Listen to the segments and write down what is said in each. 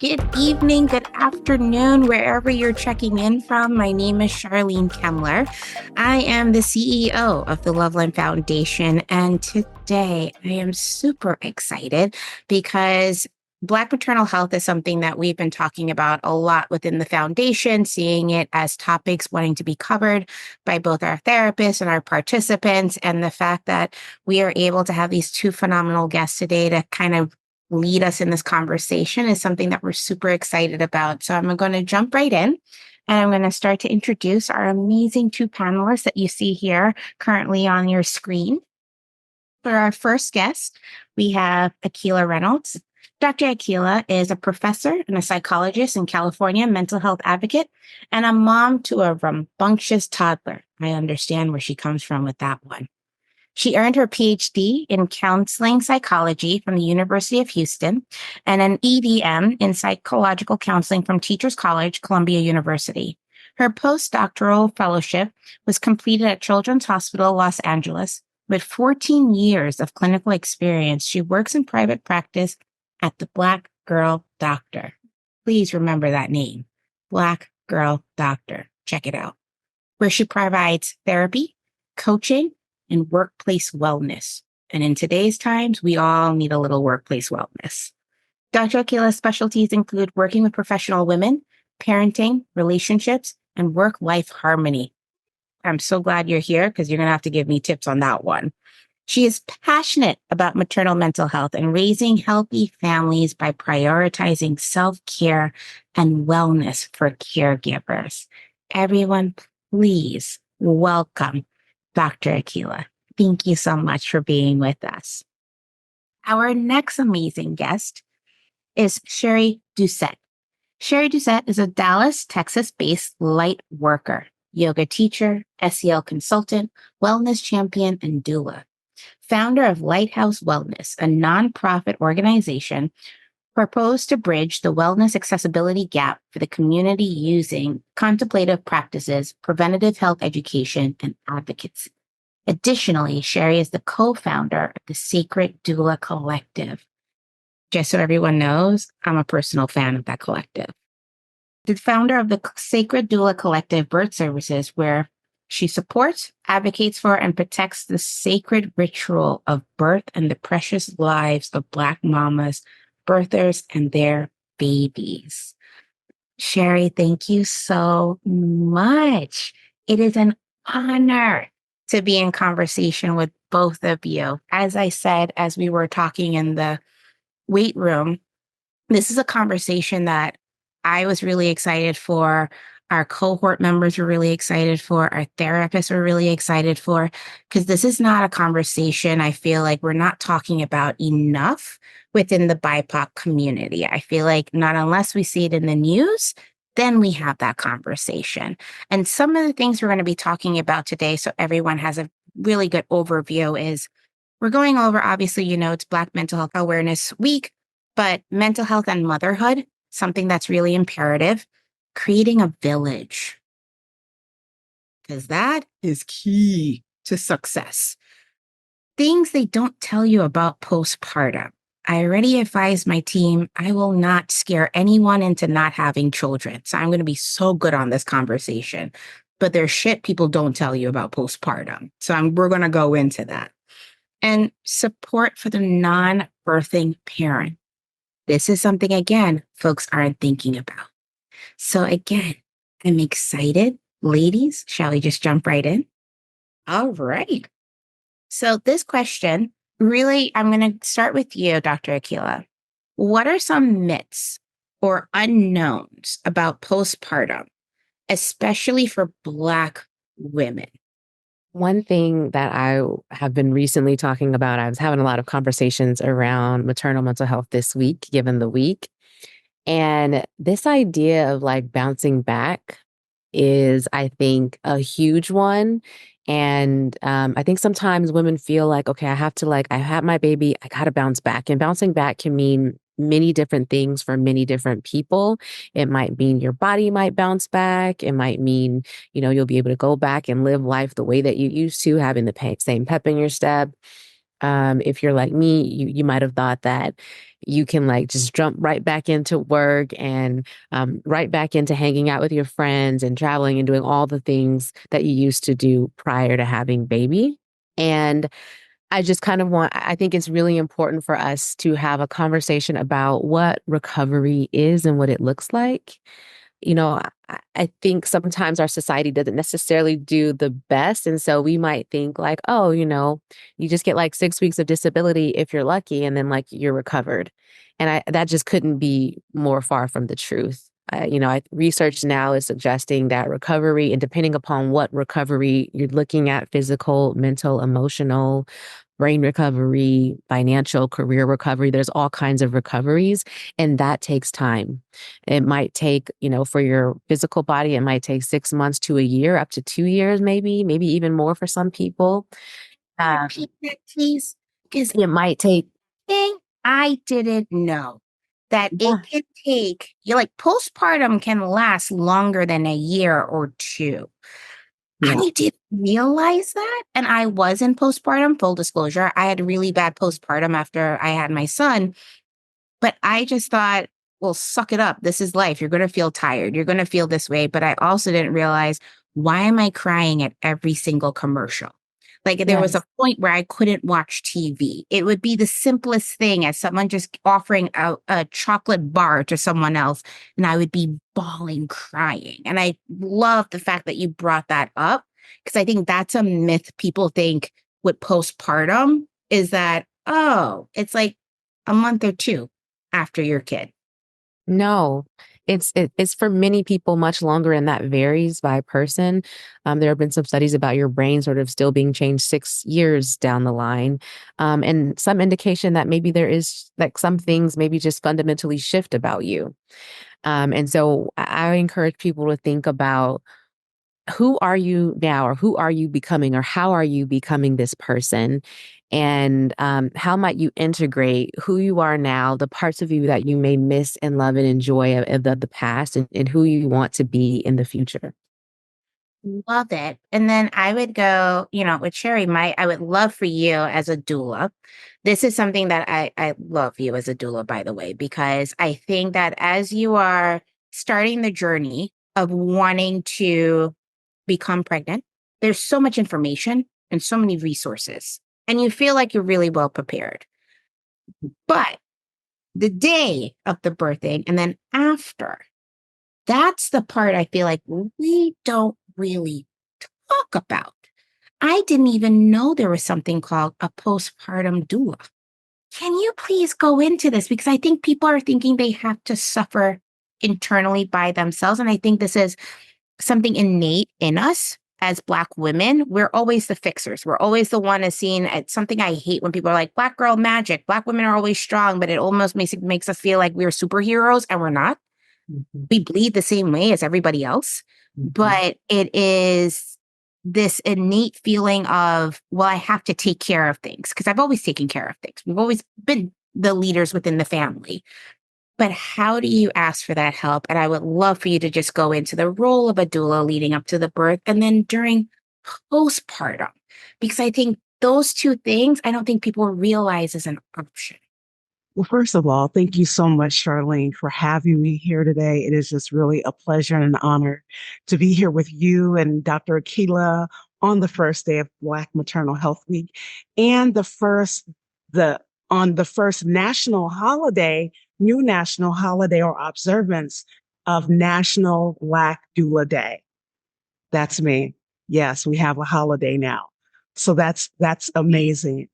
Good evening, good afternoon, wherever you're checking in from. My name is Charlene Kemmler. I am the CEO of the Loveland Foundation, and today I am super excited because Black maternal health is something that we've been talking about a lot within the foundation, seeing it as topics wanting to be covered by both our therapists and our participants. And the fact that we are able to have these two phenomenal guests today to kind of lead us in this conversation is something that we're super excited about. So I'm going to jump right in and I'm going to start to introduce our amazing two panelists that you see here currently on your screen. For our first guest, we have Akilah Reynolds. Dr. Akilah is a professor and a psychologist in California, mental health advocate, and a mom to a rambunctious toddler. I understand where she comes from with that one. She earned her PhD in counseling psychology from the University of Houston and an EDM in psychological counseling from Teachers College, Columbia University. Her postdoctoral fellowship was completed at Children's Hospital, Los Angeles. With 14 years of clinical experience, she works in private practice at the Black Girl Doctor. Please remember that name, Black Girl Doctor. Check it out. Where she provides therapy, coaching, and workplace wellness. And in today's times, we all need a little workplace wellness. Dr. Akilah's specialties include working with professional women, parenting, relationships, and work-life harmony. I'm so glad you're here because you're going to have to give me tips on that one. She is passionate about maternal mental health and raising healthy families by prioritizing self-care and wellness for caregivers. Everyone, please welcome Dr. Akilah. Thank you so much for being with us. Our next amazing guest is Sherri Doucette. Sherri Doucette is a Dallas, Texas-based light worker, yoga teacher, SEL consultant, wellness champion, and doula. Founder of Lighthouse Wellness, a nonprofit organization proposed to bridge the wellness accessibility gap for the community using contemplative practices, preventative health education, and advocacy. Additionally, Sherri is the co-founder of the Sacred Doula Collective. Just so everyone knows, I'm a personal fan of that collective. The founder of the Sacred Doula Collective Birth Services, where she supports, advocates for, and protects the sacred ritual of birth and the precious lives of Black mamas, birthers, and their babies. Sherri, thank you so much. It is an honor to be in conversation with both of you. As I said, as we were talking in the weight room, this is a conversation that I was really excited for. Our cohort members were really excited for. Our therapists were really excited for, because this is not a conversation I feel like we're not talking about enough within the BIPOC community. I feel like not unless we see it in the news, then we have that conversation. And some of the things we're going to be talking about today, so everyone has a really good overview, is we're going over, obviously, it's Black Mental Health Awareness Week, but mental health and motherhood, something that's really imperative. Creating a village, because that is key to success. Things they don't tell you about postpartum. I already advised my team, I will not scare anyone into not having children. So I'm going to be so good on this conversation. But there's shit people don't tell you about postpartum. So we're going to go into that. And support for the non-birthing parent. This is something, again, folks aren't thinking about. So again, I'm excited. Ladies, shall we just jump right in? All right. So this question, really, I'm going to start with you, Dr. Akilah. What are some myths or unknowns about postpartum, especially for Black women? One thing that I have been recently talking about, I was having a lot of conversations around maternal mental health this week, given the week. And this idea of like bouncing back is, I think, a huge one. And I think sometimes women feel like, okay, I had my baby, I got to bounce back. And bouncing back can mean many different things for many different people. It might mean your body might bounce back. It might mean, you'll be able to go back and live life the way that you used to, having the same pep in your step. If you're like me, you might have thought that you can like just jump right back into work and right back into hanging out with your friends and traveling and doing all the things that you used to do prior to having baby. And I think it's really important for us to have a conversation about what recovery is and what it looks like. I think sometimes our society doesn't necessarily do the best. And so we might think like, oh, you just get like 6 weeks of disability if you're lucky, and then like you're recovered. And that just couldn't be more far from the truth. Research now is suggesting that recovery, and depending upon what recovery you're looking at, physical, mental, emotional, brain recovery, financial, career recovery. There's all kinds of recoveries, and that takes time. It might take, for your physical body, it might take 6 months to a year, up to 2 years, maybe even more for some people. Um, Repeat that, please, because it might take, I didn't know that it yeah, can take, you like postpartum can last longer than a year or two. yeah, I didn't realize that. And I was in postpartum, full disclosure. I had really bad postpartum after I had my son. But I just thought, well, suck it up. This is life. You're going to feel tired. You're going to feel this way. But I also didn't realize, why am I crying at every single commercial? Like there was yes. a point where I couldn't watch TV. It would be the simplest thing as someone just offering a chocolate bar to someone else, and I would be bawling, crying. And I love the fact that you brought that up, because I think that's a myth people think with postpartum is that, oh, it's like a month or two after your kid. No, it's for many people much longer, and that varies by person. There have been some studies about your brain sort of still being changed 6 years down the line, and some indication that maybe there is like some things maybe just fundamentally shift about you. And so I encourage people to think about, who are you now, or who are you becoming, or how are you becoming this person, and how might you integrate who you are now, the parts of you that you may miss and love and enjoy of the past, and who you want to be in the future. Love it. And then I would go, with Sherry, I would love for you as a doula. This is something that I love you as a doula, by the way, because I think that as you are starting the journey of wanting to become pregnant, there's so much information and so many resources, and you feel like you're really well prepared. But the day of the birthing and then after, that's the part I feel like we don't really talk about. I didn't even know there was something called a postpartum doula. Can you please go into this? Because I think people are thinking they have to suffer internally by themselves. And I think this is something innate in us as Black women. We're always the fixers. We're always the one as seen as something. I hate when people are like, Black girl magic. Black women are always strong, but it almost makes us feel like we're superheroes, and we're not. Mhm, We bleed the same way as everybody else, mhm. but it is this innate feeling of, well, I have to take care of things because I've always taken care of things. We've always been the leaders within the family. But how do you ask for that help? And I would love for you to just go into the role of a doula leading up to the birth and then during postpartum, because I think those two things, I don't think people realize is an option. Well, first of all, thank you so much, Charlene, for having me here today. It is just really a pleasure and an honor to be here with you and Dr. Akilah on the first day of Black Maternal Health Week, and the on the first national holiday, new national holiday or observance of National Black Doula Day. That's me. Yes, we have a holiday now. So that's amazing.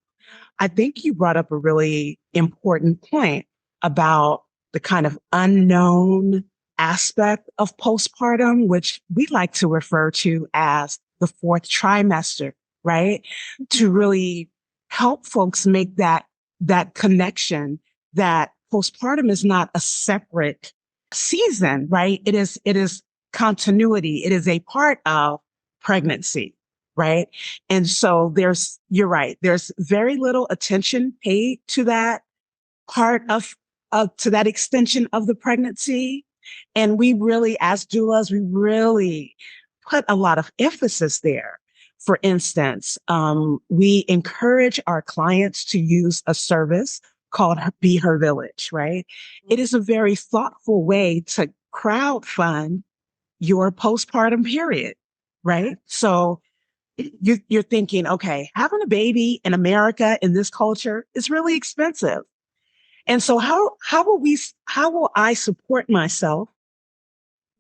I think you brought up a really important point about the kind of unknown aspect of postpartum, which we like to refer to as the fourth trimester, right? To really help folks make that connection that postpartum is not a separate season, right? It is continuity. It is a part of pregnancy, right? And so you're right, there's very little attention paid to that part to that extension of the pregnancy. And we really, as doulas, we really put a lot of emphasis there. For instance, we encourage our clients to use a service called Be Her Village, right? It is a very thoughtful way to crowdfund your postpartum period, right? So you're thinking, okay, having a baby in America in this culture is really expensive. And so how will I support myself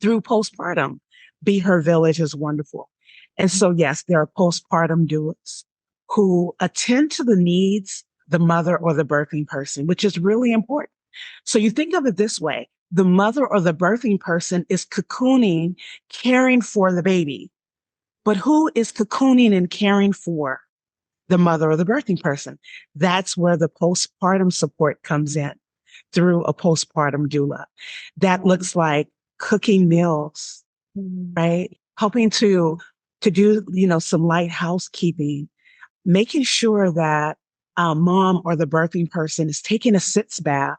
through postpartum? Be Her Village is wonderful. And so, yes, there are postpartum doulas who attend to the needs the mother or the birthing person, which is really important. So you think of it this way. The mother or the birthing person is cocooning, caring for the baby. But who is cocooning and caring for the mother or the birthing person? That's where the postpartum support comes in through a postpartum doula. That looks like cooking meals, right? Helping to do, some light housekeeping, making sure that mom or the birthing person is taking a sitz bath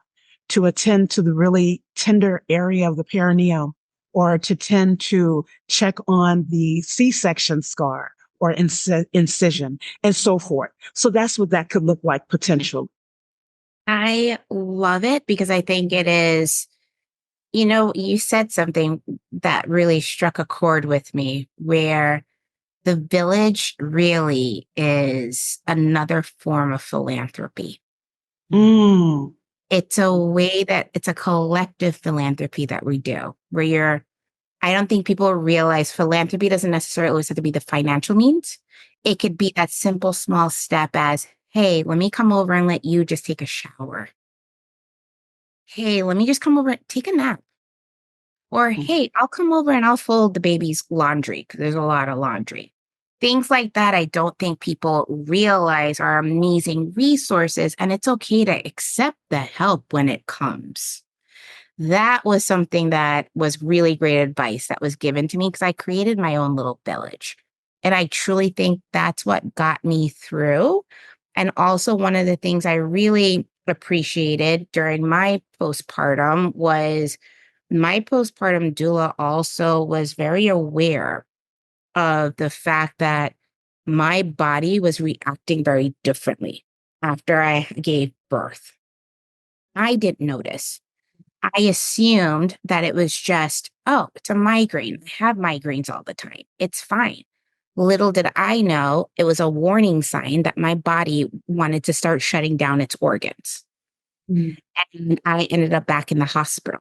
to attend to the really tender area of the perineum, or to tend to check on the C-section scar or incision and so forth. So that's what that could look like potentially. I love it because I think it is, you said something that really struck a chord with me where the village really is another form of philanthropy. Mm. It's a way that it's a collective philanthropy that we do where I don't think people realize philanthropy doesn't necessarily always have to be the financial means. It could be that simple, small step as, hey, let me come over and let you just take a shower. Hey, let me just come over and take a nap. Or, hey, I'll come over and I'll fold the baby's laundry because there's a lot of laundry. Things like that, I don't think people realize are amazing resources, and it's okay to accept the help when it comes. That was something that was really great advice that was given to me because I created my own little village. And I truly think that's what got me through. And also, one of the things I really appreciated during my postpartum was my postpartum doula also was very aware of the fact that my body was reacting very differently after I gave birth. I didn't notice. I assumed that it was just, oh, it's a migraine. I have migraines all the time. It's fine. Little did I know it was a warning sign that my body wanted to start shutting down its organs. Mm. And I ended up back in the hospital.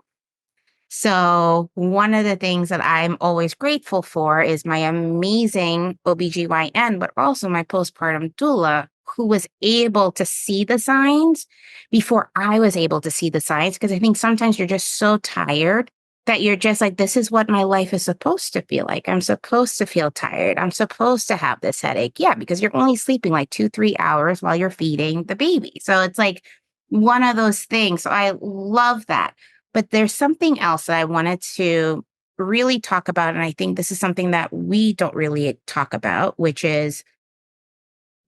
So one of the things that I'm always grateful for is my amazing OBGYN, but also my postpartum doula, who was able to see the signs before I was able to see the signs. Because I think sometimes you're just so tired that you're just like, this is what my life is supposed to feel like. I'm supposed to feel tired. I'm supposed to have this headache. Yeah, because you're only sleeping like 2-3 hours while you're feeding the baby. So it's like one of those things. So I love that. But there's something else that I wanted to really talk about. And I think this is something that we don't really talk about, which is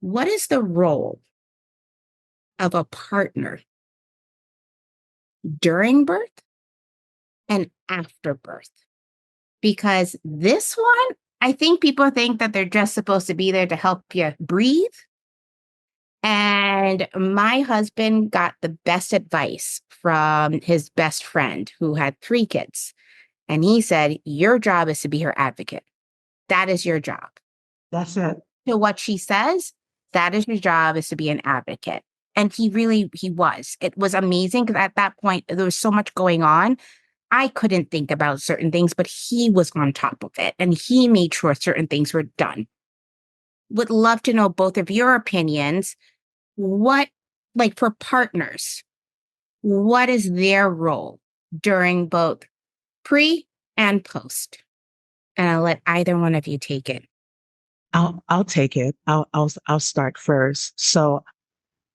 what is the role of a partner during birth and after birth? Because this one, I think people think that they're just supposed to be there to help you breathe. And my husband got the best advice from his best friend who had 3 kids. And he said, your job is to be her advocate. That is your job. That's it. To what she says, that is your job, is to be an advocate. And he was. It was amazing because at that point, there was so much going on. I couldn't think about certain things, but he was on top of it and he made sure certain things were done. Would love to know both of your opinions. What, like for partners, what is their role during both pre and post? And I'll let either one of you take it. I'll take it. I'll start first. So,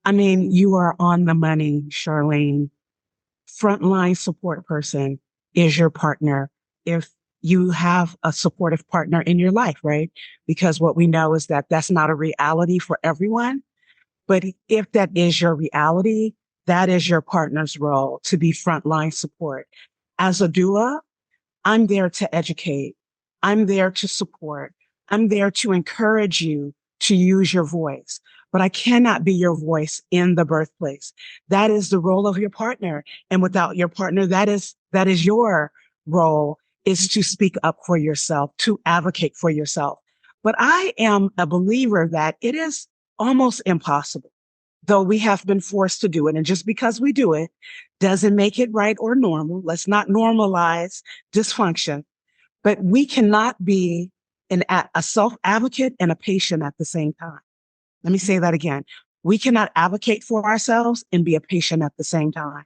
I mean, you are on the money, Charlene. Frontline support person is your partner. If you have a supportive partner in your life, right? Because what we know is that that's not a reality for everyone. But if that is your reality, that is your partner's role, to be frontline support. As a doula, I'm there to educate. I'm there to support. I'm there to encourage you to use your voice, but I cannot be your voice in the birthplace. That is the role of your partner. And without your partner, that is your role, is to speak up for yourself, to advocate for yourself. But I am a believer that it is almost impossible, though we have been forced to do it. And just because we do it doesn't make it right or normal. Let's not normalize dysfunction, but we cannot be a self advocate and a patient at the same time. Let me say that again. We cannot advocate for ourselves and be a patient at the same time.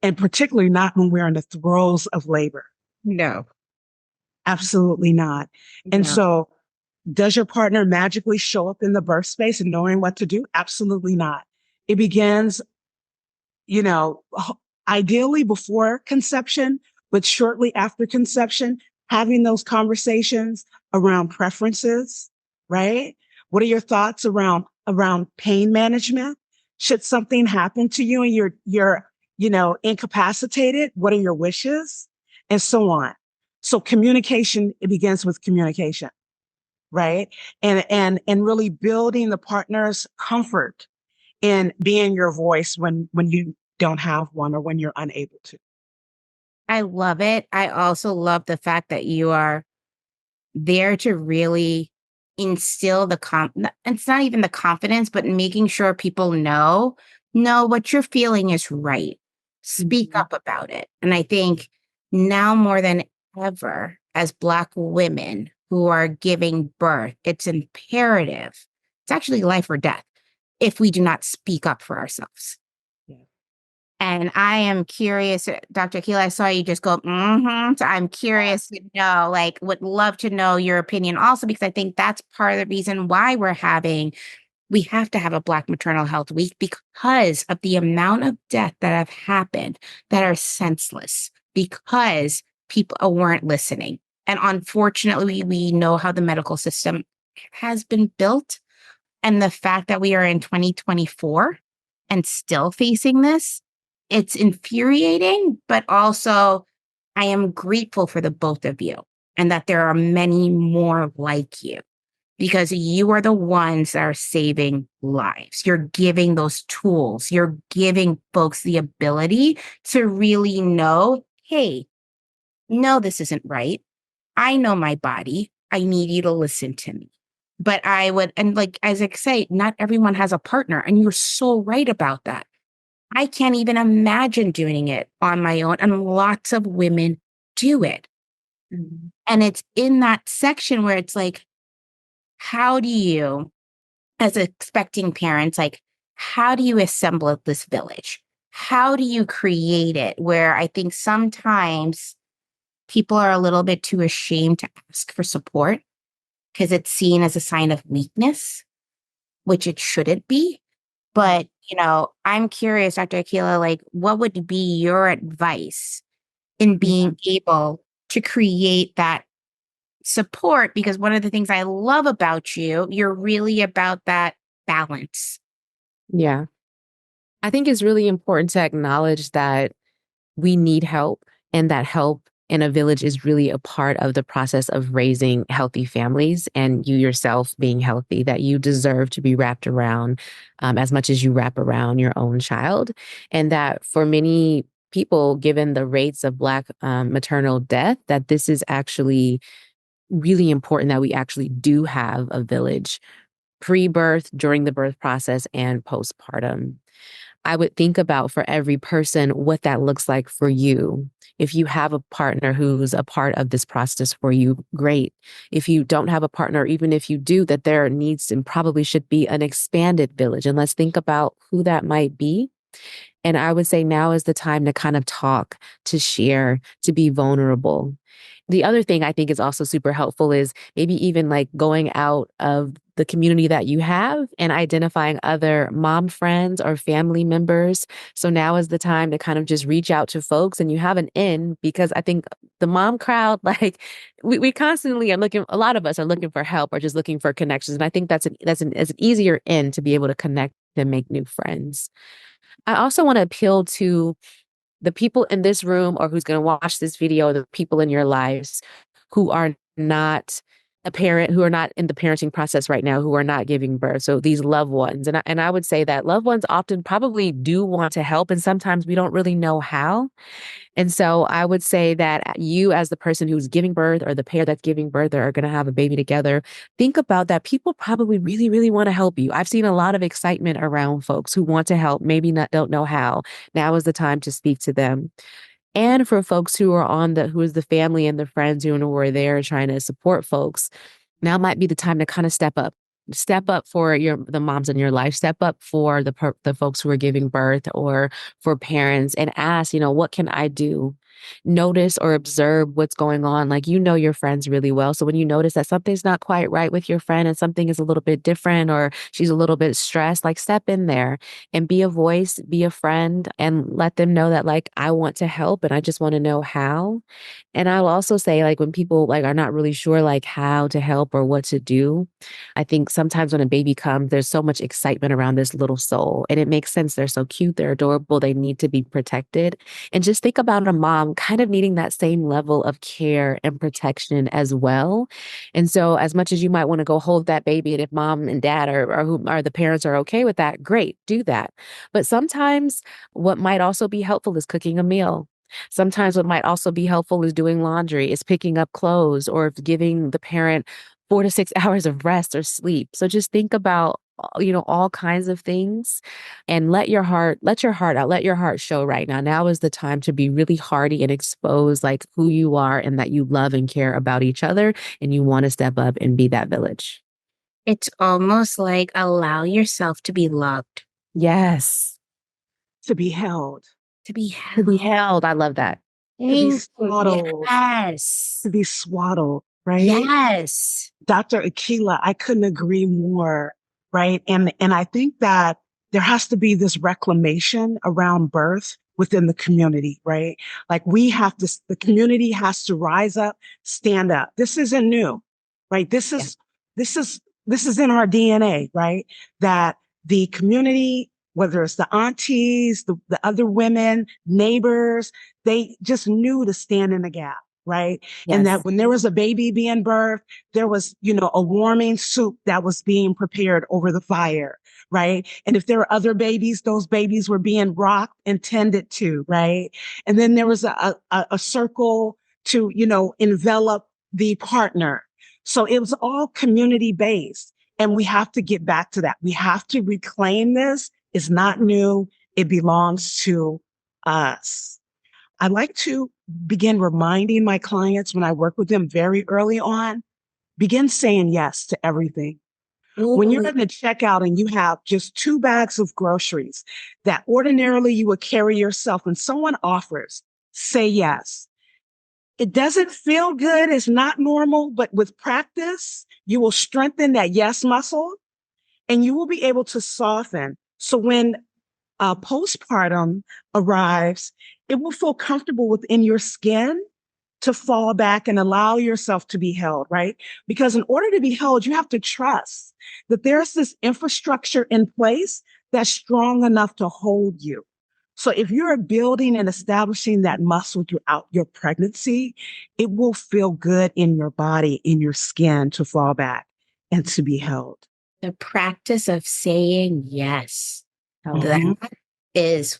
And particularly not when we're in the throes of labor. No. Absolutely not. And No. so, does your partner magically show up in the birth space and knowing what to do? Absolutely not. It begins, you know, ideally before conception, but shortly after conception, having those conversations around preferences, right? What are your thoughts around pain management? Should something happen to you and you're incapacitated, what are your wishes? And so on. So communication, it begins with communication, right? And really building the partner's comfort in being your voice when you don't have one or when you're unable to. I love it. I also love the fact that you are there to really instill it's not even the confidence, but making sure people know, no, what you're feeling is right. Speak Mhm. up about it. And I think now more than ever, as Black women who are giving birth, it's imperative. It's actually life or death if we do not speak up for ourselves. Yeah. And I am curious, Dr. Akilah, I saw you just go, mm-hmm. So I'm curious to know, like, would love to know your opinion also, because I think that's part of the reason why we have to have a Black Maternal Health Week, because of the amount of death that have happened that are senseless because people weren't listening. And unfortunately, we know how the medical system has been built. And the fact that we are in 2024 and still facing this, it's infuriating, but also I am grateful for the both of you and that there are many more like you, because you are the ones that are saving lives. You're giving those tools. You're giving folks the ability to really know, hey, no, this isn't right. I know my body. I need you to listen to me. But I would, and like, as I say, not everyone has a partner. And you're so right about that. I can't even imagine doing it on my own. And lots of women do it. Mhm. And it's in that section where it's like, how do you, as expecting parents, like, how do you assemble this village? How do you create it? Where I think sometimes people are a little bit too ashamed to ask for support because it's seen as a sign of weakness, which it shouldn't be. But, I'm curious, Dr. Akilah, like, what would be your advice in Yeah. being able to create that support? Because one of the things I love about you, you're really about that balance. Yeah. I think it's really important to acknowledge that we need help, and that help in a village is really a part of the process of raising healthy families, and you yourself being healthy, that you deserve to be wrapped around as much as you wrap around your own child. And that for many people, given the rates of Black maternal death, that this is actually really important, that we actually do have a village pre-birth, during the birth process, and postpartum. I would think about, for every person, what that looks like for you. If you have a partner who's a part of this process for you, great. If you don't have a partner, even if you do, that there needs and probably should be an expanded village. And let's think about who that might be. And I would say now is the time to kind of talk, to share, to be vulnerable. The other thing I think is also super helpful is maybe even like going out of the community that you have and identifying other mom friends or family members. So now is the time to kind of just reach out to folks, and you have an in, because I think the mom crowd, like we constantly are looking, a lot of us are looking for help or just looking for connections. And I think that's an easier in to be able to connect and make new friends. I also want to appeal to the people in this room or who's going to watch this video, the people in your lives who are not a parent who are not in the parenting process right now, who are not giving birth. So these loved ones. And I would say that loved ones often probably do want to help. And sometimes we don't really know how. And so I would say that you, as the person who's giving birth or the pair that's giving birth or are going to have a baby together, think about that. People probably really, really want to help you. I've seen a lot of excitement around folks who want to help, maybe not don't know how. Now is the time to speak to them. And for folks who are who is the family and the friends who are there trying to support folks, now might be the time to kind of step up. Step up for the moms in your life. Step up for the folks who are giving birth or for parents and ask, what can I do? Notice or observe what's going on. Like, your friends really well. So when you notice that something's not quite right with your friend and something is a little bit different or she's a little bit stressed, like step in there and be a voice, be a friend, and let them know that like, I want to help and I just want to know how. And I'll also say, like, when people like are not really sure like how to help or what to do, I think sometimes when a baby comes, there's so much excitement around this little soul. And it makes sense. They're so cute, they're adorable, they need to be protected. And just think about a mom kind of needing that same level of care and protection as well. And so as much as you might want to go hold that baby, and if mom and dad or who are the parents are okay with that, great, do that. But sometimes what might also be helpful is cooking a meal. Sometimes what might also be helpful is doing laundry, is picking up clothes, or giving the parent 4 to 6 hours of rest or sleep. So just think about, all kinds of things and let your heart out, let your heart show right now. Now is the time to be really hardy and expose like who you are and that you love and care about each other and you want to step up and be that village. It's almost like allow yourself to be loved, Yes. To be held, to be To be held. held. I love that. to be Thank you. swaddled, Yes. to be swaddled, right? Yes. Dr. Akilah, I couldn't agree more, right? And I think that there has to be this reclamation around birth within the community, right? Like the community has to rise up, stand up. This isn't new, right? Yeah. This is in our DNA, right? That the community, whether it's the aunties, the other women, neighbors, they just knew to stand in the gap, right? And Yes. that when there was a baby being birthed, there was, a warming soup that was being prepared over the fire, right? And if there were other babies, those babies were being rocked and tended to, right? And then there was a circle to, envelop the partner. So it was all community based. And we have to get back to that. We have to reclaim this. It's not new. It belongs to us. I like to begin reminding my clients when I work with them very early on, begin saying yes to everything. When you're Ooh, in the checkout and you have just 2 bags of groceries that ordinarily you would carry yourself and someone offers, say yes. It doesn't feel good. It's not normal, but with practice, you will strengthen that yes muscle and you will be able to soften. So when postpartum arrives, it will feel comfortable within your skin to fall back and allow yourself to be held, right? Because in order to be held, you have to trust that there's this infrastructure in place that's strong enough to hold you. So if you're building and establishing that muscle throughout your pregnancy, it will feel good in your body, in your skin to fall back and to be held. the practice of saying yes. Mhm. That is,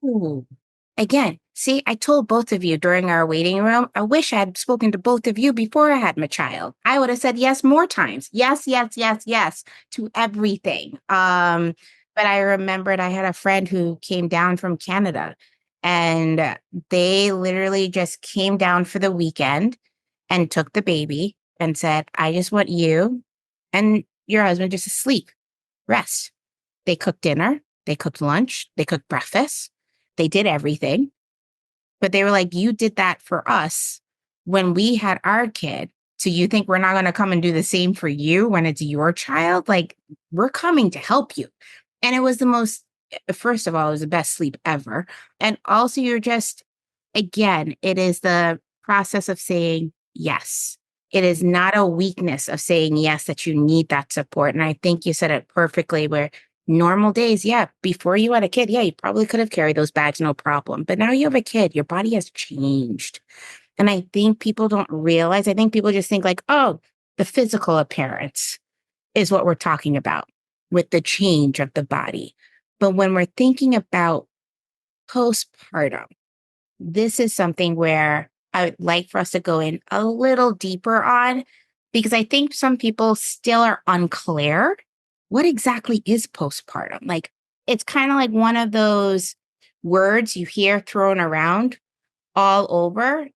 ooh. Again, see, I told both of you during our waiting room, I wish I had spoken to both of you before I had my child. I would have said yes more times. Yes, yes, yes, yes to everything. But I remembered I had a friend who came down from Canada and they literally just came down for the weekend and took the baby and said, I just want you and your husband just to sleep, rest. They cooked dinner, they cooked lunch, they cooked breakfast, they did everything. But they were like, you did that for us when we had our kid. So you think we're not going to come and do the same for you when it's your child? Like, we're coming to help you. And it was first of all, it was the best sleep ever. And also, again, it is the process of saying yes. It is not a weakness of saying yes that you need that support. And I think you said it perfectly where normal days, yeah, before you had a kid, yeah, you probably could have carried those bags, no problem. But now you have a kid, your body has changed. And I think people don't realize, I think people just think like, oh, the physical appearance is what we're talking about with the change of the body. But when we're thinking about postpartum, this is something where I would like for us to go in a little deeper on, because I think some people still are unclear what exactly is postpartum. Like, it's kind of like one of those words you hear thrown around all over,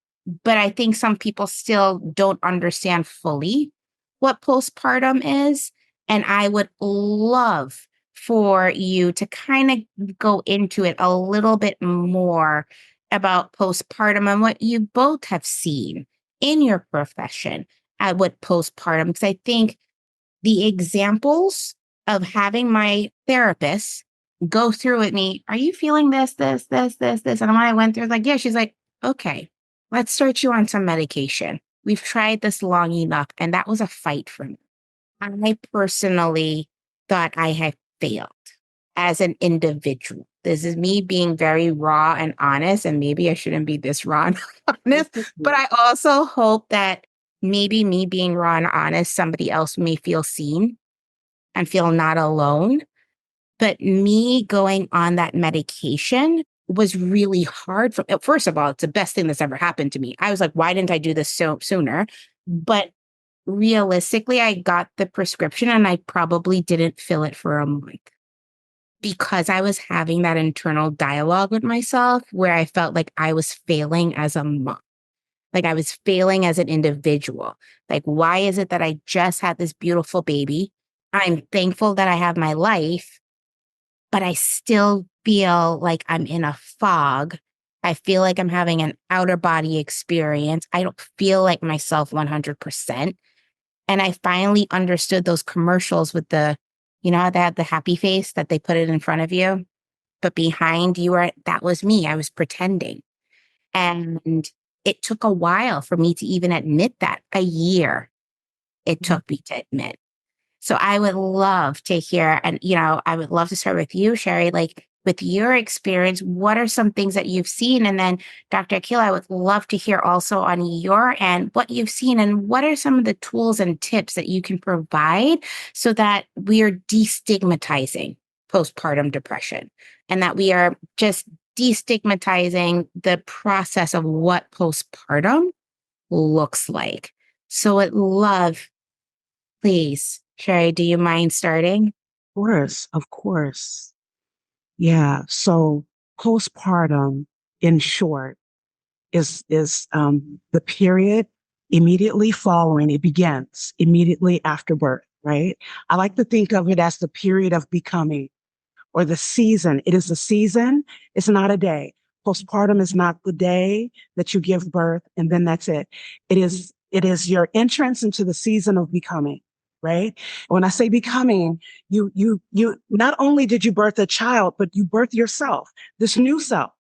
but I think some people still don't understand fully what postpartum is. And I would love for you to kind of go into it a little bit more about postpartum and what you both have seen in your profession at what postpartum, because I think the examples of having my therapist go through with me, are you feeling this? And when I went through, like, yeah, she's like, okay, let's start you on some medication. We've tried this long enough. And that was a fight for me. I personally thought I had failed as an individual. This is me being very raw and honest, and maybe I shouldn't be this raw and honest, but I also hope that maybe me being raw and honest, somebody else may feel seen and feel not alone. But me going on that medication was really hard. First of all, it's the best thing that's ever happened to me. I was like, why didn't I do this sooner? But realistically, I got the prescription and I probably didn't fill it for a month because I was having that internal dialogue with myself where I felt like I was failing as a mom. Like I was failing as an individual. Like, why is it that I just had this beautiful baby? I'm thankful that I have my life, but I still feel like I'm in a fog. I feel like I'm having an outer body experience. I don't feel like myself 100%. And I finally understood those commercials with they had the happy face that they put it in front of you, but behind that was me. I was pretending. And it took a while for me to even admit that. A year it took me to admit. So I would love to hear, and I would love to start with you, Sherri, like with your experience, what are some things that you've seen? And then Dr. Akilah, I would love to hear also on your end what you've seen and what are some of the tools and tips that you can provide so that we are destigmatizing postpartum depression and that we are just destigmatizing the process of what postpartum looks like. So I'd love, please, Sherri, do you mind starting? Of course. Yeah. So postpartum, in short, is the period immediately following. It begins immediately after birth, right? I like to think of it as the period of becoming or the season. It is a season. It's not a day. Postpartum is not the day that you give birth and then that's it. It is your entrance into the season of becoming. Right. When I say becoming, you not only did you birth a child, but you birth yourself, this new self.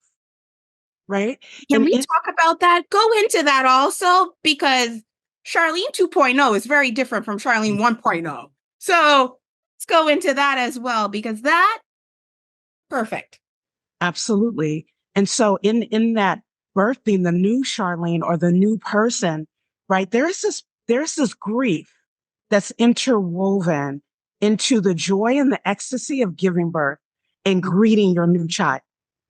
Right. Can And we talk about that? Go into that also, because Charlene 2.0 is very different from Charlene 1.0. So let's go into that as well, because perfect. absolutely. And so in that birthing the new Charlene or the new person, right, there's this grief that's interwoven into the joy and the ecstasy of giving birth and greeting your new child,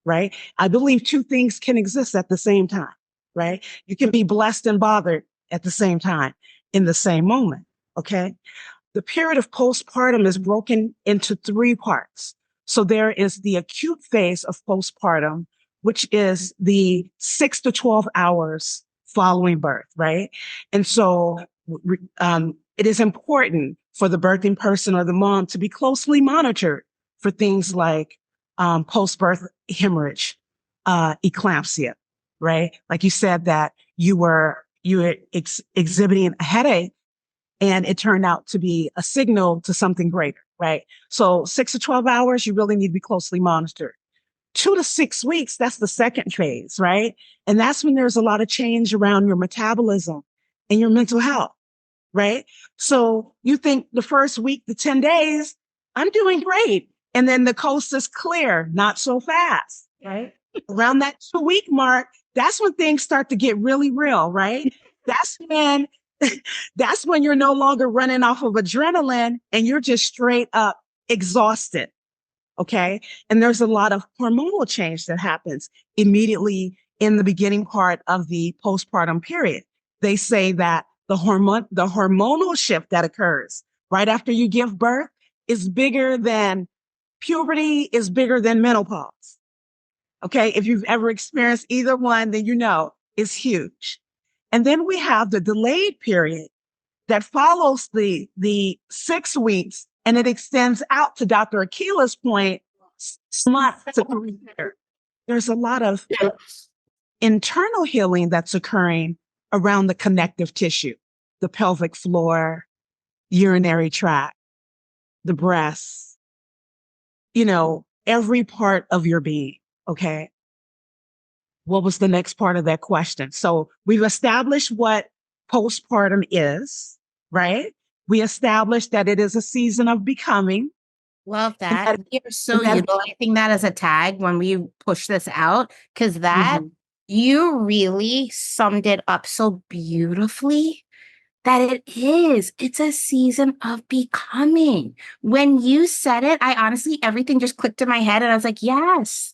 right? I believe two things can exist at the same time, right? You can be blessed and bothered at the same time in the same moment, okay? The period of postpartum is broken into three parts. So there is the acute phase of postpartum, which is the 6 to 12 hours following birth, right? And so it is important for the birthing person or the mom to be closely monitored for things like post-birth hemorrhage, eclampsia, right? Like you said that you were exhibiting a headache and it turned out to be a signal to something greater, right? So 6 to 12 hours, you really need to be closely monitored. 2 to 6 weeks, that's the second phase, right? And that's when there's a lot of change around your metabolism and your mental health, right? So you think the first week, the 10 days, I'm doing great. And then the coast is clear, not so fast, right? Around that 2-week mark, that's when things start to get really real, right? That's when That's when you're no longer running off of adrenaline and you're just straight up exhausted. Okay. And there's a lot of hormonal change that happens immediately in the beginning part of the postpartum period. They say that the hormonal shift that occurs right after you give birth is bigger than puberty, is bigger than menopause. Okay. If you've ever experienced either one, then you know it's huge. And then we have the delayed period that follows the 6 weeks, and it extends out to Dr. Akilah's point, 6 months to 3 years. There's a lot of internal healing that's occurring around the connective tissue, the pelvic floor, urinary tract, the breasts, every part of your being. Okay. What was the next part of that question? So we've established what postpartum is, right? We established that it is a season of becoming. Love that. And You're so that- utilizing that as a tag when we push this out, because that you really summed it up so beautifully that it's a season of becoming. When you said it, I honestly, everything just clicked in my head and I was like, yes.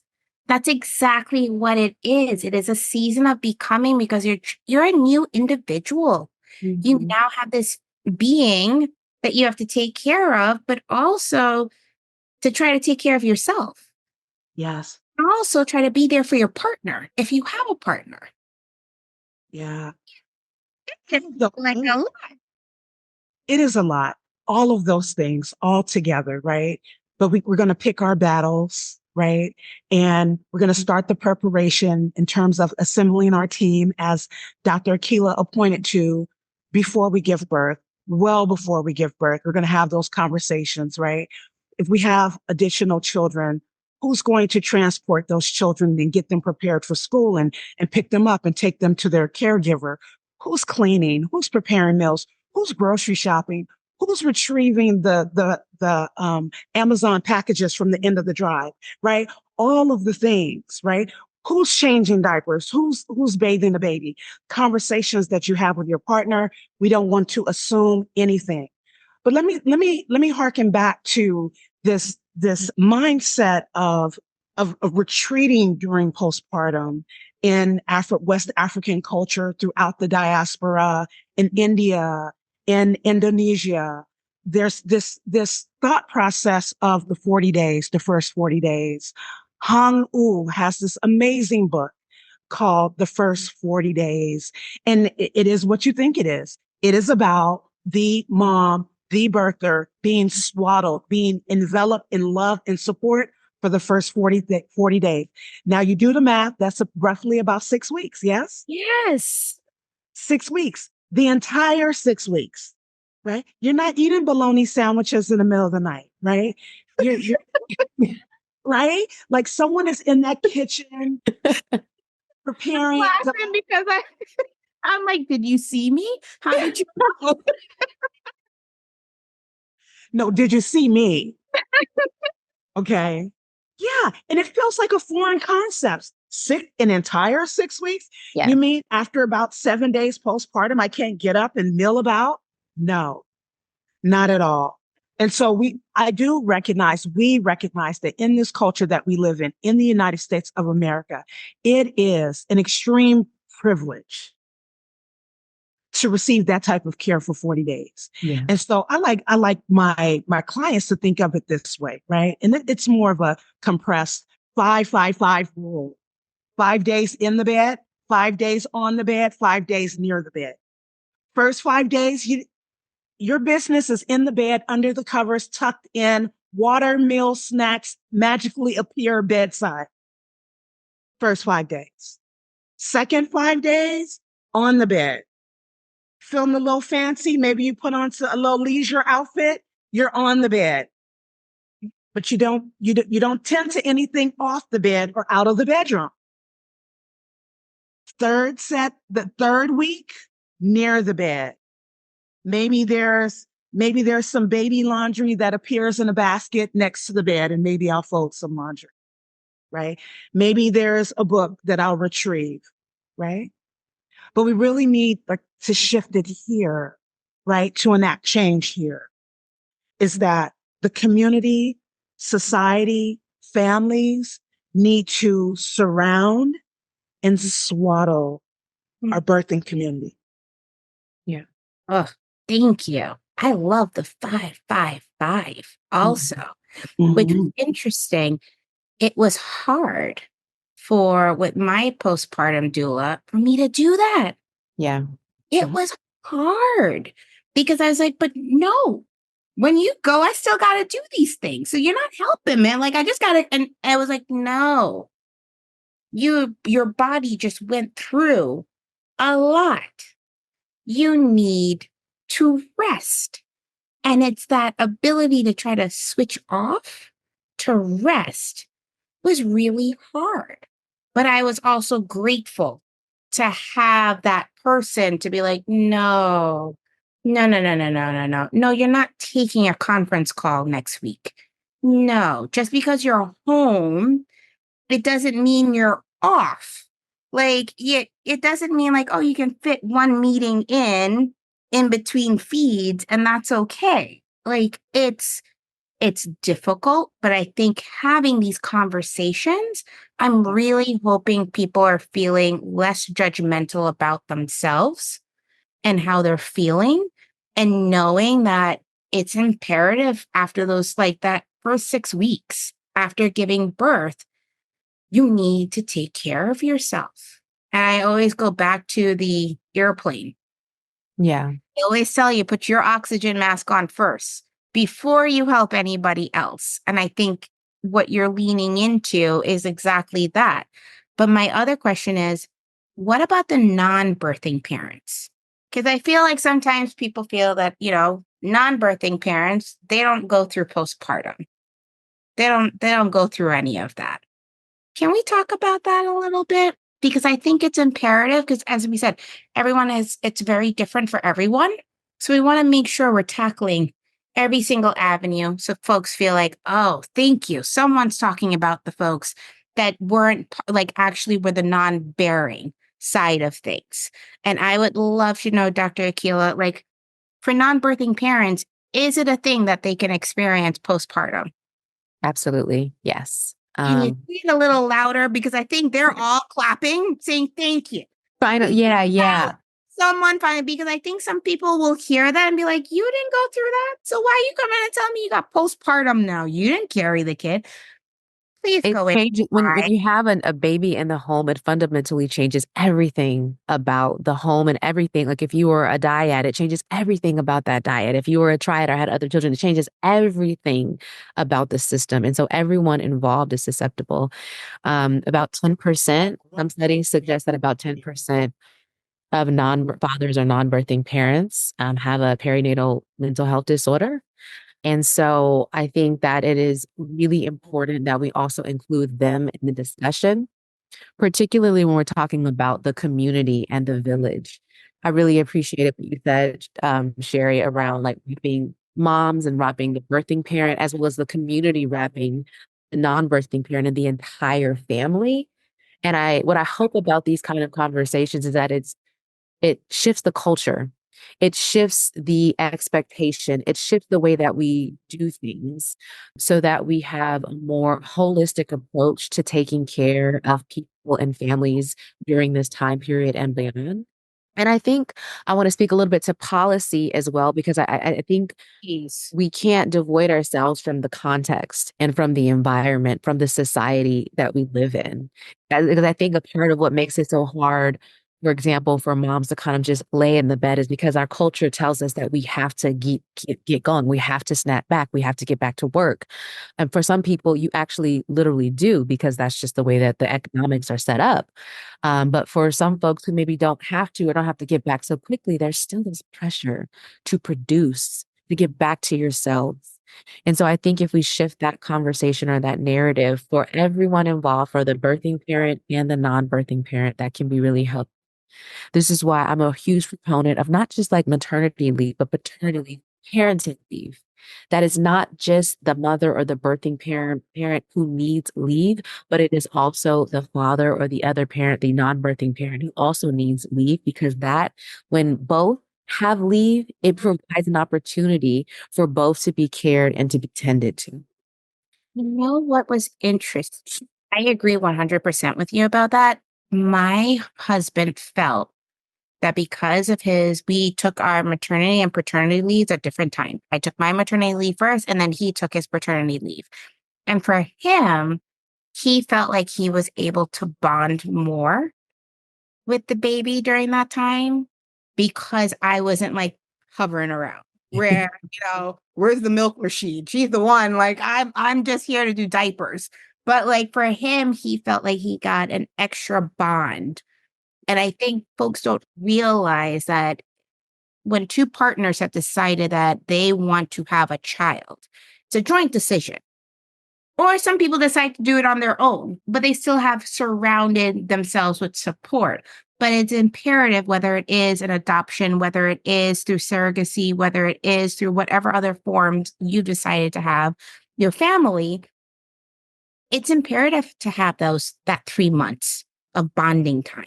That's exactly what it is. It is a season of becoming because you're a new individual. You now have this being that you have to take care of, but also to try to take care of yourself. Yes. And also try to be there for your partner if you have a partner. Yeah. It's like a lot. It is a lot. All of those things all together, right? But we're going to pick our battles, right? And we're going to start the preparation in terms of assembling our team, as Dr. Akilah appointed to, before we give birth, well before we give birth. We're going to have those conversations, right? If we have additional children, who's going to transport those children and get them prepared for school and pick them up and take them to their caregiver? Who's cleaning? Who's preparing meals? Who's grocery shopping? Who's retrieving the Amazon packages from the end of the drive, right? All of the things, right? Who's changing diapers? Who's bathing the baby? Conversations that you have with your partner. We don't want to assume anything. But let me harken back to this mindset of retreating during postpartum in West African culture, throughout the diaspora, in India, in Indonesia. There's this thought process of the 40 days, the first 40 days. Hong U has this amazing book called The First 40 Days. And it is what you think it is. It is about the mom, the birther, being swaddled, being enveloped in love and support for the first 40 days. Now you do the math, that's roughly about 6 weeks, yes? Yes. 6 weeks, the entire 6 weeks, right? You're not eating bologna sandwiches in the middle of the night, right? You're right? Like someone is in that kitchen preparing. I'm laughing because I'm like, did you see me? How did you know? No, did you see me? Okay. Yeah. And it feels like a foreign concept. An entire 6 weeks? Yeah. You mean after about 7 days postpartum, I can't get up and mill about? No, not at all. And so we recognize that in this culture that we live in the United States of America, it is an extreme privilege to receive that type of care for 40 days. Yeah. And so I like my clients to think of it this way, right? And it's more of a compressed 5-5-5 rule. 5 days in the bed, 5 days on the bed, 5 days near the bed. First 5 days, your business is in the bed, under the covers, tucked in, water, meal, snacks magically appear bedside. First 5 days. Second 5 days, on the bed. Feeling a little fancy, maybe you put on a little leisure outfit, you're on the bed. But you don't tend to anything off the bed or out of the bedroom. The third week, near the bed. Maybe there's some baby laundry that appears in a basket next to the bed, and maybe I'll fold some laundry, right? Maybe there's a book that I'll retrieve, right? but we really need like to shift it here, right? To enact change here is that the community, society, families need to surround and swaddle our birthing community. Yeah. Oh, thank you. I love the 555 also, which is Mhm. interesting. It was hard with my postpartum doula for me to do that. Yeah. It was hard because I was like, but no, when you go, I still got to do these things. So you're not helping, man. Like I just got to, and I was like, no, your body just went through a lot. You need to rest. And it's that ability to try to switch off to rest was really hard. But I was also grateful to have that person to be like, no, no, no, no, no, no, no, no. No, you're not taking a conference call next week. No, just because you're home, it doesn't mean you're off. Like it doesn't mean like, oh, you can fit one meeting in between feeds and that's okay. Like it's difficult, but I think having these conversations, I'm really hoping people are feeling less judgmental about themselves and how they're feeling and knowing that it's imperative after those like that first 6 weeks after giving birth, you need to take care of yourself. And I always go back to the airplane. Yeah. They always tell you put your oxygen mask on first before you help anybody else. And I think what you're leaning into is exactly that. But my other question is, what about the non-birthing parents? Because I feel like sometimes people feel that, non-birthing parents, they don't go through postpartum. They don't go through any of that. Can we talk about that a little bit? Because I think it's imperative because as we said, it's very different for everyone. So we want to make sure we're tackling every single avenue so folks feel like, oh, thank you. Someone's talking about the folks that weren't like actually were the non-bearing side of things. And I would love to know, Dr. Akilah, like for non-birthing parents, is it a thing that they can experience postpartum? Absolutely. Yes. Can you say it a little louder? Because I think they're all clapping, saying thank you. Final, yeah, yeah. Someone finally, because I think some people will hear that and be like, you didn't go through that. So why are you coming and telling me you got postpartum now? You didn't carry the kid. Please It go in. changes when you have a baby in the home, it fundamentally changes everything about the home and everything. Like if you were a dyad, it changes everything about that diet. If you were a triad or had other children, it changes everything about the system. And so everyone involved is susceptible. About 10%, some studies suggest that about 10% of non-fathers or non-birthing parents have a perinatal mental health disorder. And so I think that it is really important that we also include them in the discussion, particularly when we're talking about the community and the village. I really appreciated what you said, Sherri, around like wrapping moms and wrapping the birthing parent, as well as the community wrapping the non-birthing parent and the entire family. And what I hope about these kind of conversations is that it shifts the culture. It shifts the expectation. It shifts the way that we do things so that we have a more holistic approach to taking care of people and families during this time period and beyond. And I think I want to speak a little bit to policy as well, because I think we can't devoid ourselves from the context and from the environment, from the society that we live in. Because I think a part of what makes it so hard, for example, for moms to kind of just lay in the bed is because our culture tells us that we have to get going. We have to snap back. We have to get back to work. And for some people, you actually literally do because that's just the way that the economics are set up. But for some folks who maybe don't have to or don't have to get back so quickly, there's still this pressure to produce, to get back to yourselves. And so I think if we shift that conversation or that narrative for everyone involved, for the birthing parent and the non-birthing parent, that can be really helpful. This is why I'm a huge proponent of not just like maternity leave, but paternity leave, parenting leave. That is not just the mother or the birthing parent who needs leave, but it is also the father or the other parent, the non-birthing parent who also needs leave, because that when both have leave, it provides an opportunity for both to be cared and to be tended to. You know what was interesting? I agree 100% with you about that. My husband felt that because of we took our maternity and paternity leaves at different times. I took my maternity leave first, and then he took his paternity leave. And for him, he felt like he was able to bond more with the baby during that time because I wasn't like hovering around. Where, where's the milk machine? She's the one. Like I'm just here to do diapers. But like for him, he felt like he got an extra bond. And I think folks don't realize that when two partners have decided that they want to have a child, it's a joint decision. Or some people decide to do it on their own, but they still have surrounded themselves with support. But it's imperative, whether it is an adoption, whether it is through surrogacy, whether it is through whatever other forms you decided to have your family, it's imperative to have that 3 months of bonding time.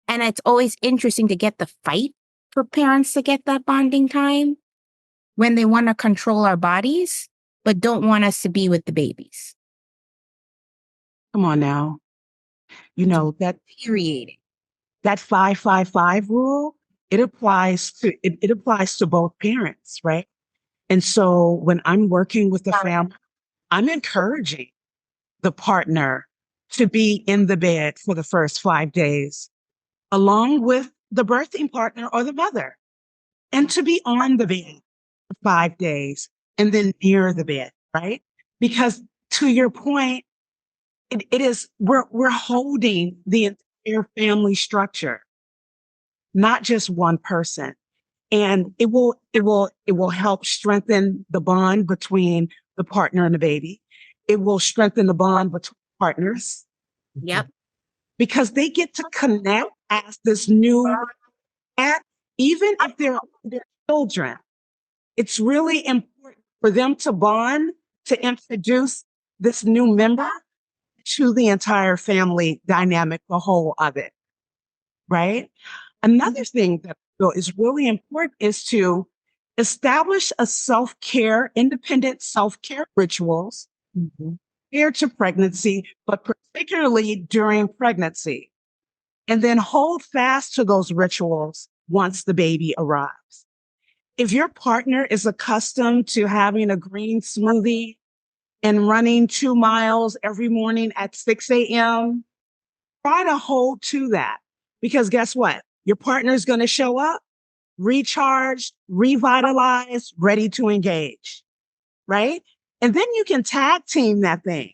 And it's always interesting to get the fight for parents to get that bonding time when they want to control our bodies, but don't want us to be with the babies. Come on now. You know, Infuriating. that 5-5-5 rule, it applies to both parents, right? And so when I'm working with the family, I'm encouraging the partner to be in the bed for the first 5 days, along with the birthing partner or the mother, and to be on the bed for 5 days and then near the bed, right? Because to your point, it is we're holding the entire family structure, not just one person. And it will help strengthen the bond between the partner and the baby. It will strengthen the bond between partners Yep. because they get to connect as this new at even if they're children. It's really important for them to bond, to introduce this new member to the entire family dynamic, the whole of it, right? Another thing that I feel is really important is to establish a self-care, independent self-care rituals prior to pregnancy, but particularly during pregnancy. And then hold fast to those rituals once the baby arrives. If your partner is accustomed to having a green smoothie and running 2 miles every morning at 6 a.m., try to hold to that. Because guess what? Your partner is going to show up recharged, revitalized, ready to engage, right? And then you can tag team that thing.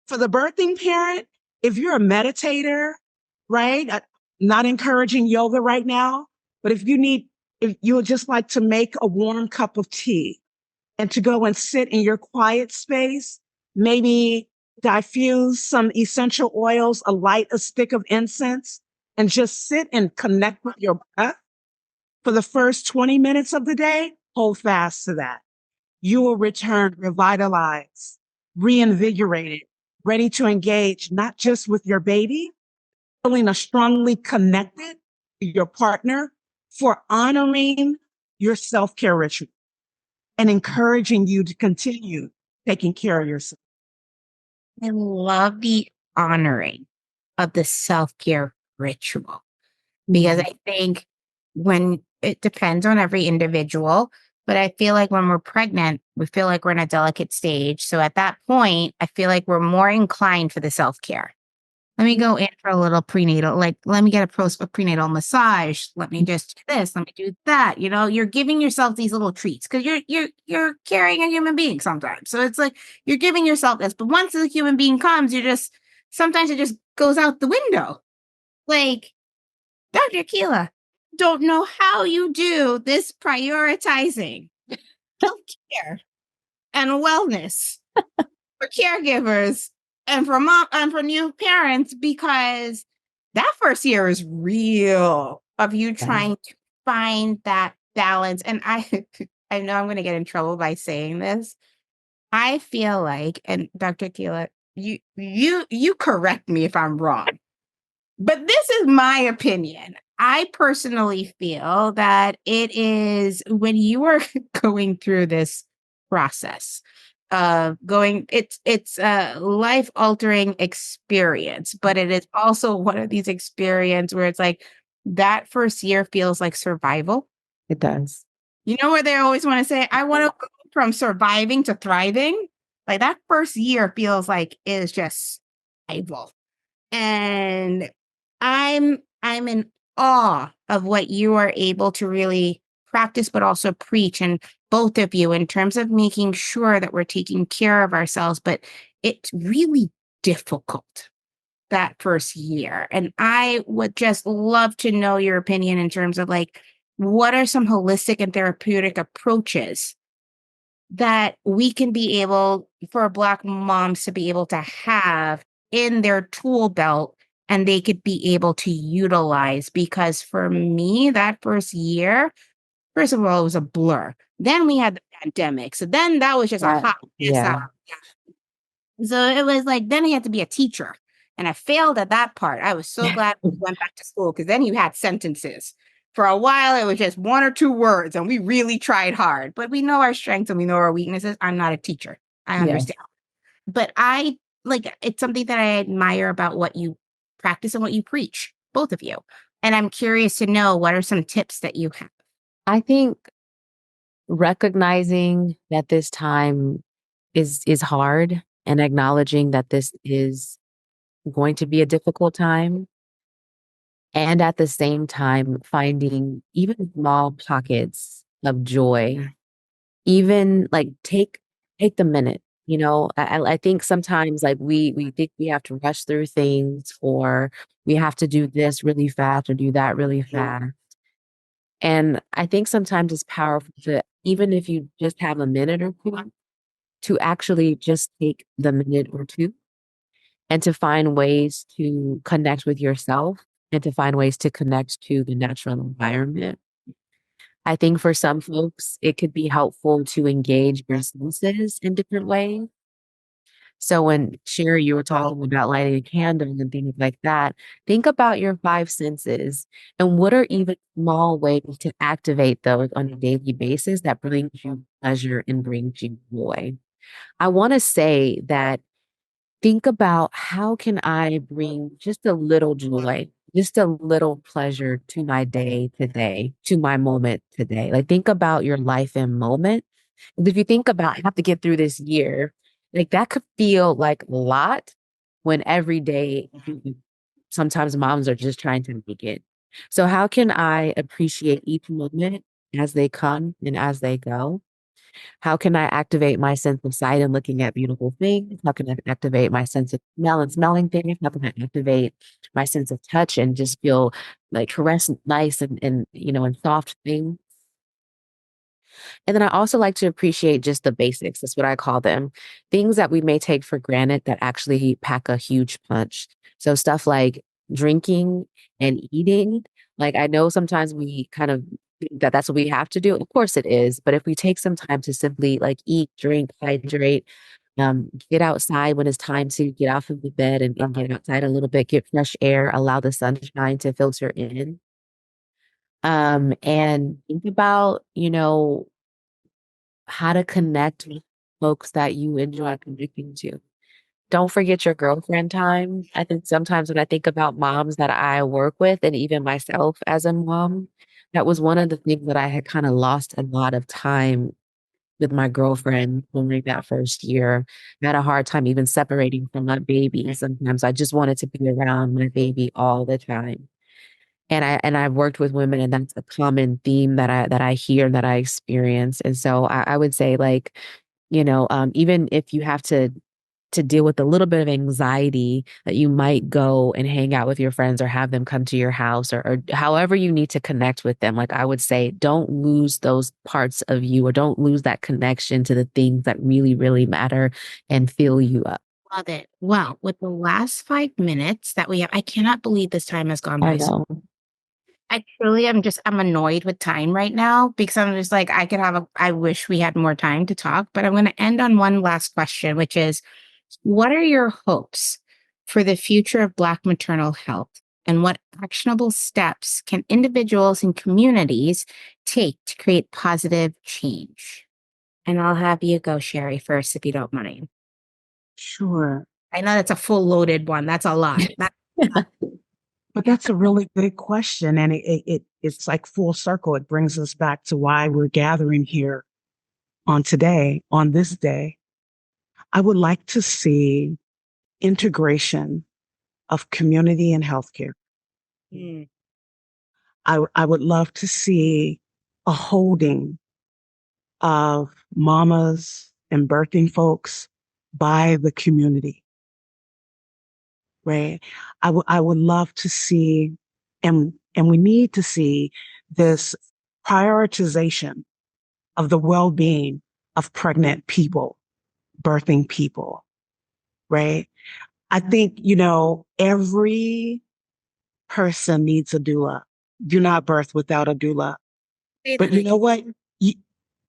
For the birthing parent, if you're a meditator, right? Not encouraging yoga right now, but if you would just like to make a warm cup of tea and to go and sit in your quiet space, maybe diffuse some essential oils, light a stick of incense, and just sit and connect with your breath for the first 20 minutes of the day, hold fast to that. You will return revitalized, reinvigorated, ready to engage, not just with your baby, feeling a strongly connected to your partner for honoring your self-care ritual and encouraging you to continue taking care of yourself. I love the honoring of the self-care ritual because I think when it depends on every individual, but I feel like when we're pregnant, we feel like we're in a delicate stage. So at that point, I feel like we're more inclined for the self-care. Let me go in for a little prenatal, like let me get a prenatal massage. Let me just do this. Let me do that. You're giving yourself these little treats because you're carrying a human being sometimes. So it's like you're giving yourself this, but once the human being comes, sometimes it just goes out the window. Like Dr. Akilah, don't know how you do this prioritizing healthcare and wellness for caregivers and for mom and for new parents, because that first year is real of you trying to find that balance. And I know I'm going to get in trouble by saying this. I feel like, and Dr. Akilah, you correct me if I'm wrong, but this is my opinion. I personally feel that it is when you are going through this process of going, it's a life altering experience, but it is also one of these experiences where it's like that first year feels like survival. It does. You know where they always want to say, I want to go from surviving to thriving? Like that first year feels like it is just survival. And I'm in awe of what you are able to really practice, but also preach, and both of you in terms of making sure that we're taking care of ourselves. But it's really difficult that first year. And I would just love to know your opinion in terms of like, what are some holistic and therapeutic approaches that we can be able for Black moms to be able to have in their tool belt and they could be able to utilize? Because for me, that first year, first of all, it was a blur. Then we had the pandemic. So then that was just a hot mess. Yeah. So it was like, then I had to be a teacher. And I failed at that part. I was so glad we went back to school because then you had sentences. For a while, it was just one or two words, and we really tried hard. But we know our strengths and we know our weaknesses. I'm not a teacher. I Yeah. understand. But I like it's something that I admire about what you practice and what you preach, both of you. And I'm curious to know what are some tips that you have. I think recognizing that this time is hard and acknowledging that this is going to be a difficult time, and at the same time finding even small pockets of joy. Even like take the minute. I think sometimes like we think we have to rush through things, or we have to do this really fast or do that really fast. And I think sometimes it's powerful to, even if you just have a minute or two, to actually just take the minute or two and to find ways to connect with yourself and to find ways to connect to the natural environment. I think for some folks, it could be helpful to engage your senses in different ways. So when Sherri, you were talking about lighting a candle and things like that, think about your five senses and what are even small ways to activate those on a daily basis that brings you pleasure and brings you joy. I want to say that think about how can I bring just a little joy, just a little pleasure to my day today, to my moment today. Like think about your life and moment. And if you think about I have to get through this year, like that could feel like a lot when every day sometimes moms are just trying to make it. So how can I appreciate each moment as they come and as they go? How can I activate my sense of sight and looking at beautiful things? How can I activate my sense of smell and smelling things? How can I activate my sense of touch and just feel like caress nice and soft things? And then I also like to appreciate just the basics. That's what I call them. Things that we may take for granted that actually pack a huge punch. So stuff like drinking and eating. Like I know sometimes we kind of think that that's what we have to do. Of course it is. But if we take some time to simply like eat, drink, hydrate, get outside when it's time to get off of the bed and get outside a little bit, get fresh air, allow the sunshine to filter in. And think about, how to connect with folks that you enjoy connecting to. Don't forget your girlfriend time. I think sometimes when I think about moms that I work with and even myself as a mom, that was one of the things that I had kind of lost a lot of time with my girlfriend during that first year. I had a hard time even separating from my baby. Sometimes I just wanted to be around my baby all the time. And I've worked with women, and that's a common theme that I hear, that I experience. And so I would say, like, even if you have to deal with a little bit of anxiety, that you might go and hang out with your friends or have them come to your house, or however you need to connect with them. Like I would say, don't lose those parts of you, or don't lose that connection to the things that really, really matter and fill you up. Love it. Well, with the last 5 minutes that we have, I cannot believe this time has gone I by. know. I truly I'm annoyed with time right now because I'm just like, I wish we had more time to talk, but I'm going to end on one last question, which is what are your hopes for the future of Black maternal health? And what actionable steps can individuals and communities take to create positive change? And I'll have you go, Sherri, first, if you don't mind. Sure. I know that's a full loaded one. That's a lot. But that's a really good question. And it's like full circle. It brings us back to why we're gathering here on this day. I would like to see integration of community and healthcare. Mm. I would love to see a holding of mamas and birthing folks by the community, right? I would love to see, and we need to see this prioritization of the well-being of pregnant people, birthing people, right? I think, every person needs a doula. Do not birth without a doula. Say But that you know what? You,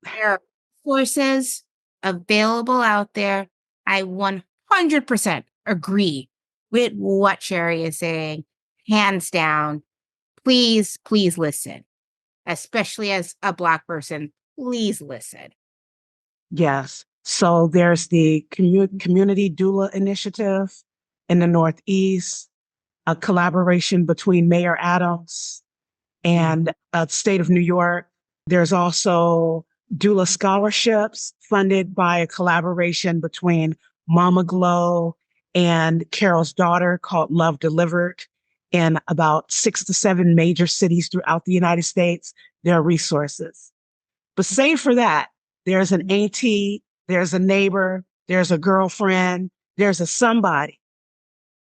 there are courses available out there. I 100% agree with what Sherri is saying. Hands down. Please, please listen, especially as a Black person. Please listen. yes. So there's the Community Doula Initiative in the Northeast, a collaboration between Mayor Adams and state of New York. There's also doula scholarships funded by a collaboration between Mama Glow and Carol's daughter called Love Delivered. In about 6 to 7 major cities throughout the United States, there are resources. But save for that, there's an auntie, there's a neighbor, there's a girlfriend, there's a somebody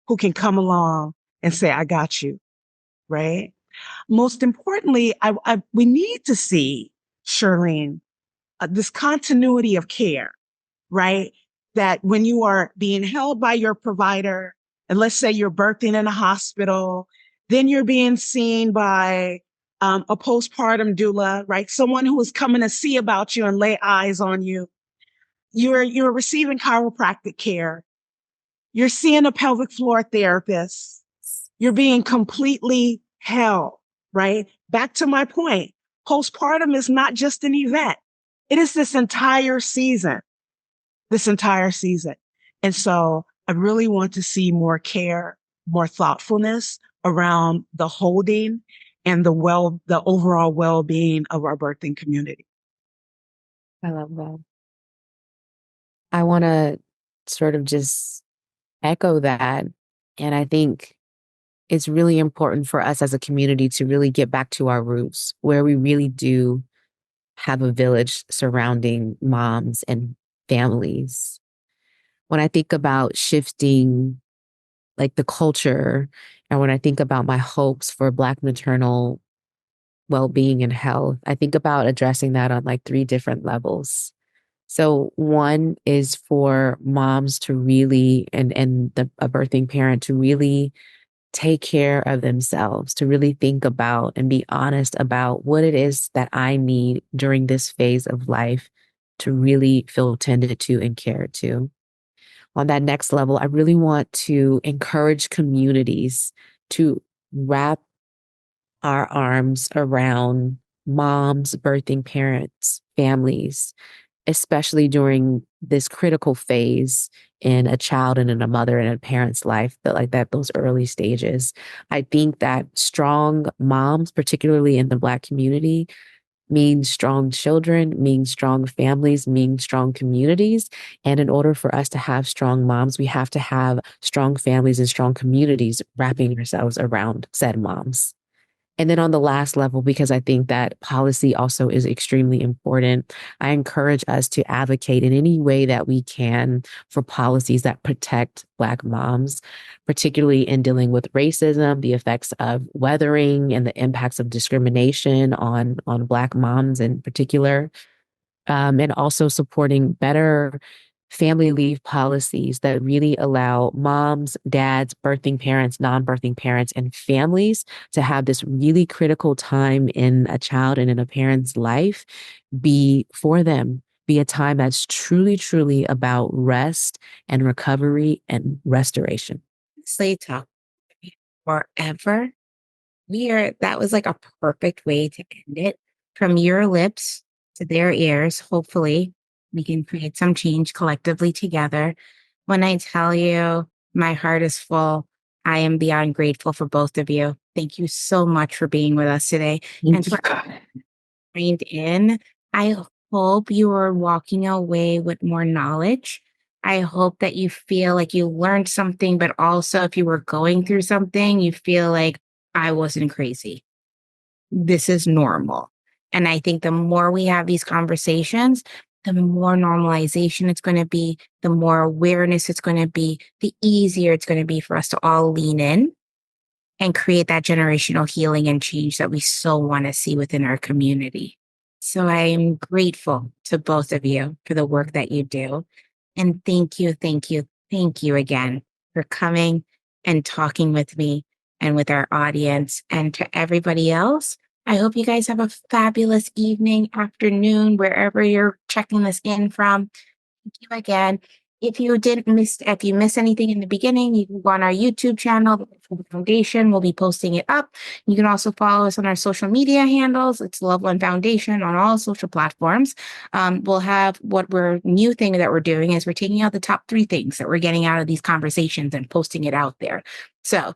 who can come along and say, I got you, right? Most importantly, we need to see, Charlene, this continuity of care, right? That when you are being held by your provider, and let's say you're birthing in a hospital, then you're being seen by a postpartum doula, right? Someone who is coming to see about you and lay eyes on you. You're receiving chiropractic care. You're seeing a pelvic floor therapist. You're being completely held, right? Back to my point, postpartum is not just an event. It is this entire season. And so I really want to see more care, more thoughtfulness around the holding and the overall well-being of our birthing community. I love that. I want to sort of just echo that. And I think it's really important for us as a community to really get back to our roots, where we really do have a village surrounding moms and families. When I think about shifting like the culture, and when I think about my hopes for Black maternal well-being and health, I think about addressing that on like 3 different levels. So one is for moms to really, and a birthing parent to really take care of themselves, to really think about and be honest about what it is that I need during this phase of life to really feel tended to and cared to. On that next level, I really want to encourage communities to wrap our arms around moms, birthing parents, families, especially during this critical phase in a child and in a mother and a parent's life, those early stages. I think that strong moms, particularly in the Black community, means strong children, means strong families, means strong communities. And in order for us to have strong moms, we have to have strong families and strong communities wrapping ourselves around said moms. And then on the last level, because I think that policy also is extremely important, I encourage us to advocate in any way that we can for policies that protect Black moms, particularly in dealing with racism, the effects of weathering, and the impacts of discrimination on Black moms in particular, and also supporting better family leave policies that really allow moms, dads, birthing parents, non-birthing parents, and families to have this really critical time in a child and in a parent's life be for them, be a time that's truly, truly about rest and recovery and restoration. Slay talk forever. That was like a perfect way to end it. From your lips to their ears. Hopefully, we can create some change collectively together. When I tell you my heart is full, I am beyond grateful for both of you. Thank you so much for being with us today. And for trained in, I hope you are walking away with more knowledge. I hope that you feel like you learned something, but also if you were going through something, you feel like I wasn't crazy. This is normal. And I think the more we have these conversations, the more normalization it's going to be, the more awareness it's going to be, the easier it's going to be for us to all lean in and create that generational healing and change that we so want to see within our community. So I am grateful to both of you for the work that you do. And thank you, thank you, thank you again for coming and talking with me and with our audience. And to everybody else, I hope you guys have a fabulous evening, afternoon, wherever you're checking this in from. Thank you again. If you missed anything in the beginning, you can go on our YouTube channel, the Foundation. We'll be posting it up. You can also follow us on our social media handles. It's Love One Foundation on all social platforms. We'll have new thing that we're doing is we're taking out the top 3 things that we're getting out of these conversations and posting it out there. So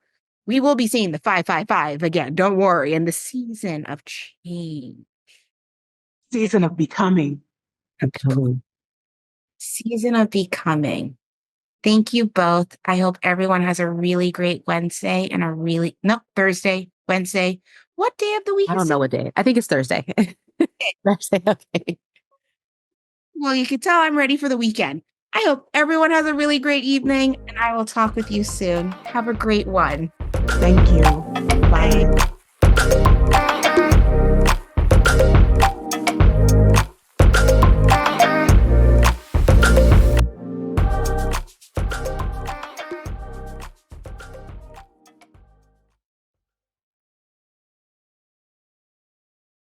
we will be seeing the 555 again. Don't worry. In the season of change, Season of becoming. season of becoming. Thank you both. I hope everyone has a really great Wednesday and Thursday, Wednesday. What day of the week I don't is know it? what day. I think it's Thursday. Thursday, okay. Well, you can tell I'm ready for the weekend. I hope everyone has a really great evening, and I will talk with you soon. Have a great one. Thank you. Bye.